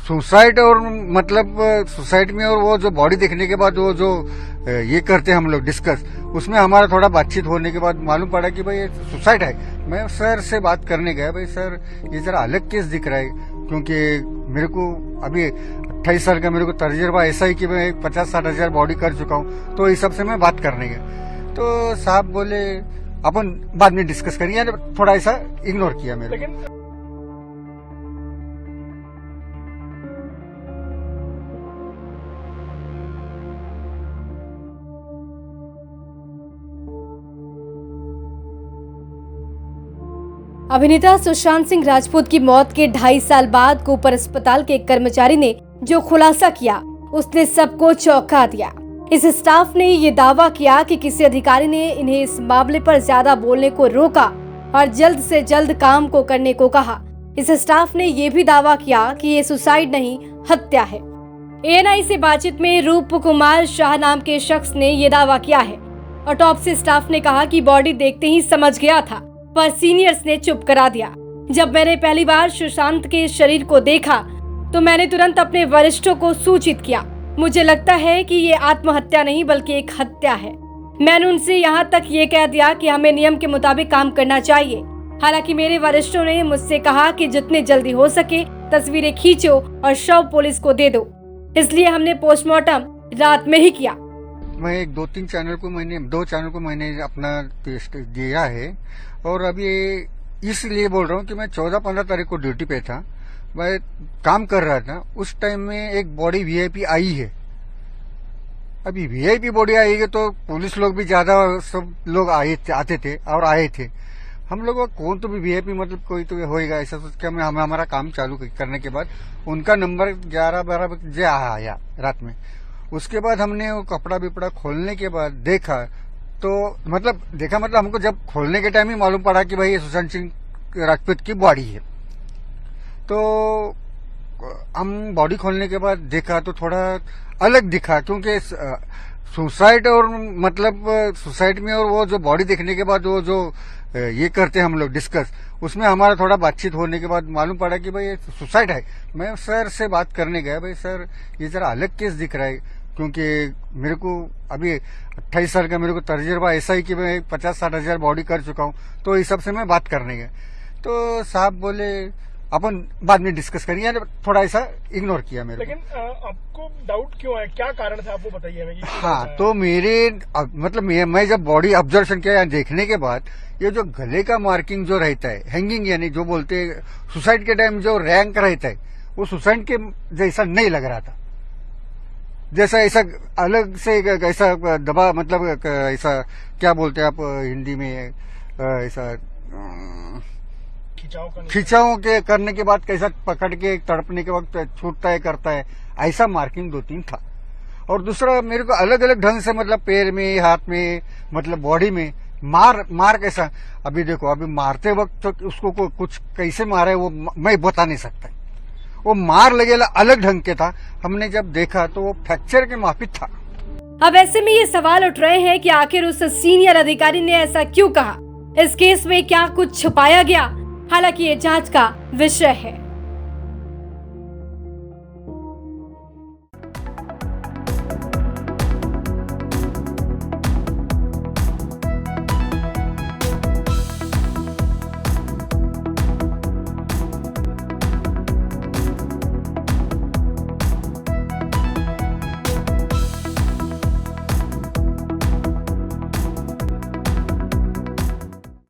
Suicide और मतलब suicide में और वो जो बॉडी देखने के बाद वो जो ये करते हैं हम लोग डिस्कस, उसमें हमारा थोड़ा बातचीत होने के बाद मालूम पड़ा कि भाई ये सुसाइड है। मैं सर से बात करने गया, भाई सर ये जरा अलग केस दिख रहा है, क्योंकि मेरे को अभी 28 साल का मेरे को तजुर्बा ऐसा ही कि मैं 50-60 हजार बॉडी कर चुका हूँ, तो इस सब से मैं बात करने गया। तो साहब बोले अपन बाद में डिस्कस करिए, थोड़ा ऐसा इग्नोर किया मेरे को। अभिनेता सुशांत सिंह राजपूत की मौत के 2.5 साल बाद कोपर अस्पताल के एक कर्मचारी ने जो खुलासा किया, उसने सबको चौंका दिया। इस स्टाफ ने ये दावा किया कि किसी अधिकारी ने इन्हें इस मामले पर ज्यादा बोलने को रोका और जल्द से जल्द काम को करने को कहा। इस स्टाफ ने ये भी दावा किया कि ये सुसाइड नहीं, हत्या है। एएनआई से बातचीत में रूप कुमार शाह नाम के शख्स ने ये दावा किया है। ऑटोप्सी स्टाफ ने कहा कि बॉडी देखते ही समझ गया था, पर सीनियर्स ने चुप करा दिया। जब मैंने पहली बार सुशांत के शरीर को देखा तो मैंने तुरंत अपने वरिष्ठों को सूचित किया। मुझे लगता है कि ये आत्महत्या नहीं बल्कि एक हत्या है। मैंने उनसे यहाँ तक ये कह दिया कि हमें नियम के मुताबिक काम करना चाहिए। हालांकि मेरे वरिष्ठों ने मुझसे कहा कि जितने जल्दी हो सके तस्वीरें खींचो और शव पुलिस को दे दो, इसलिए हमने पोस्टमार्टम रात में ही किया। मैं दो चैनल को मैंने अपना टेस्ट दिया है, और अभी इसलिए बोल रहा हूँ कि मैं 14-15 तारीख को ड्यूटी पे था, मैं काम कर रहा था। उस टाइम में एक बॉडी वीआईपी आई है। अभी वीआईपी बॉडी आई है तो पुलिस लोग भी ज्यादा सब लोग आते थे और आए थे। हम लोग कौन तो भी वीआईपी मतलब कोई तो होएगा ऐसा सोच के हमें हमारा काम चालू करने के बाद उनका नंबर 11-12 बजे आया रात में। उसके बाद हमने वो कपड़ा बिपड़ा खोलने के बाद देखा मतलब हमको जब खोलने के टाइम ही मालूम पड़ा कि भाई ये सुशांत सिंह राजपूत की बॉडी है। तो हम बॉडी खोलने के बाद देखा तो थोड़ा अलग दिखा, क्योंकि सुसाइड और मतलब सुसाइड में और वो जो बॉडी देखने के बाद वो जो ये करते हैं हम लोग डिस्कस, उसमें हमारा थोड़ा बातचीत होने के बाद मालूम पड़ा कि भाई ये सुसाइड है। मैं सर से बात करने गया, भाई सर ये जरा अलग केस दिख रहा है, क्योंकि मेरे को अभी 28 साल का मेरे को तजुर्बा ऐसा ही कि मैं 50-60 हजार बॉडी कर चुका हूँ, तो इस सब से मैं बात करने गया। तो साहब बोले अपन बाद में डिस्कस करिए, थोड़ा ऐसा इग्नोर किया मेरे। लेकिन आपको डाउट क्यों है, क्या कारण था आपको बताइए हमें। हाँ, तो मेरे मतलब मैं जब बॉडी ऑब्जर्वेशन किया देखने के बाद, ये जो गले का मार्किंग जो रहता है हैंगिंग, यानी जो बोलते हैं सुसाइड के टाइम जो रैंक रहता है, वो सुसाइड के जैसा नहीं लग रहा था। जैसा ऐसा अलग से ऐसा दबा मतलब ऐसा क्या बोलते हैं आप हिंदी में, ऐसा खिंचाव के करने के बाद कैसा पकड़ के तड़पने के वक्त छूटता है करता है, ऐसा मार्किंग 2-3 था। और दूसरा मेरे को अलग अलग ढंग से मतलब पैर में, हाथ में, मतलब बॉडी में मार कैसा, अभी देखो अभी मारते वक्त तो उसको कुछ कैसे मारा है वो मैं बता नहीं सकता। वो मार लगेला अलग ढंग के था। हमने जब देखा तो वो फ्रैक्चर के माफिक था। अब ऐसे में ये सवाल उठ रहे हैं कि आखिर उस सीनियर अधिकारी ने ऐसा क्यों कहा। इस केस में क्या कुछ छुपाया गया? हालांकि ये जांच का विषय है।